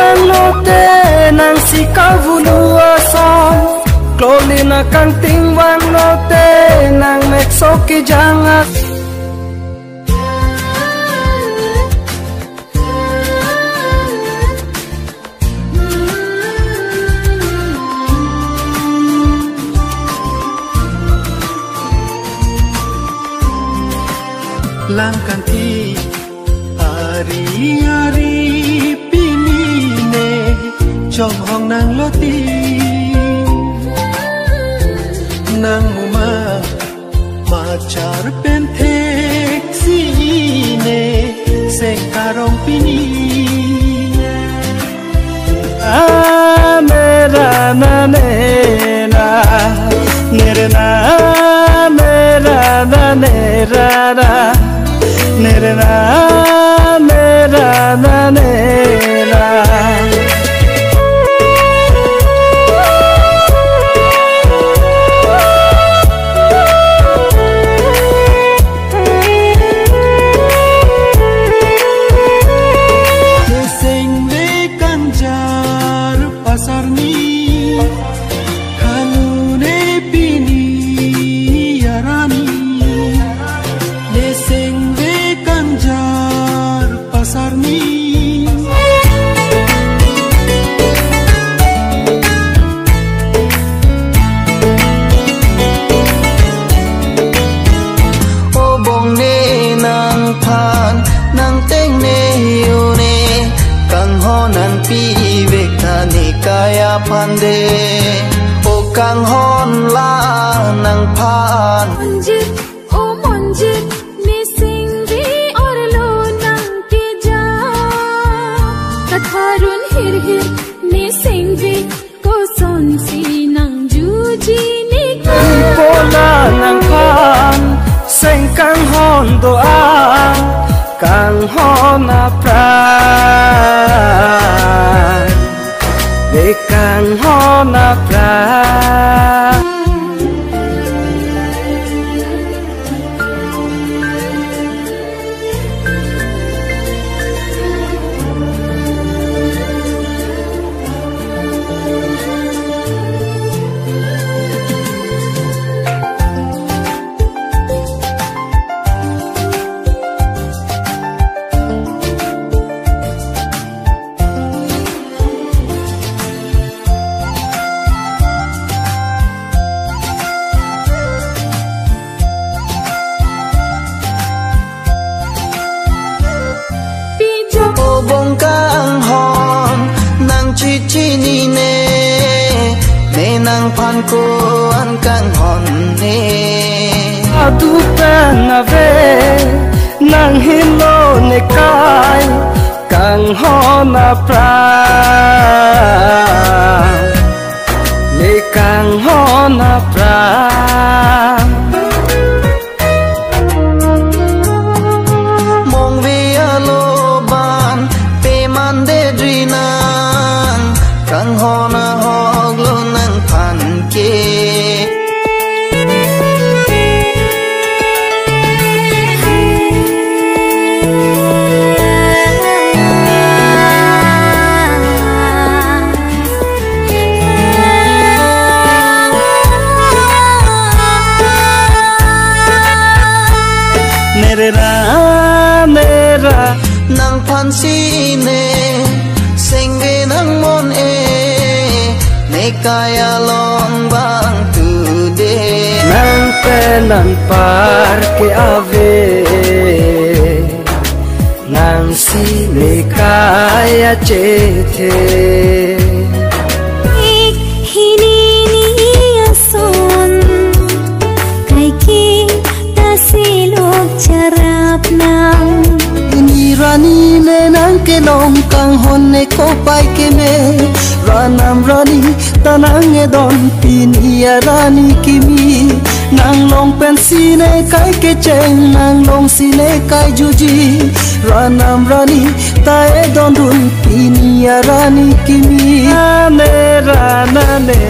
wang lote nang sikavulua song Klolina kang ting wang lote nang meksoki jangat Langkan ti hari-hari pinine trong hong nang loti nang muma macar pentek sine seng karong pini mera na nera nera mera na nera Nera, nera, nera. Deseng de kanjar pasar ni kanune pini yarani Deseng kanjar pasar ni obong ne nang phan nang teng ne yu ne kang honan pi vek ta ni kaya phande o kang hon la nang phan Harun hir hir ne sengvi ko son si nang juji ni Pola nang pan seng kang hon doa kang hon apran de kang hon apran Obong kang hon nang chichi ni ne nang phan ko an kang hon ne adu pen ave nang hilo ne kai kang hon apran le kang hon apran kang hona hog lo nang phan ke nera nera nang phan si ne sengge nang mon kaya long bang tu de nang penan par ke ave nang si ne kaya chethe hini ni ason kai ki tasilok charap nang rani ne nang ke long kang hon ne ko pai ke me ranam rani tanang e don pin ia rani kimi nang long pen si ne kai ke cheng nang long si ne kai juji ranam rani ta e don dun pin ia rani kimi ne rana ne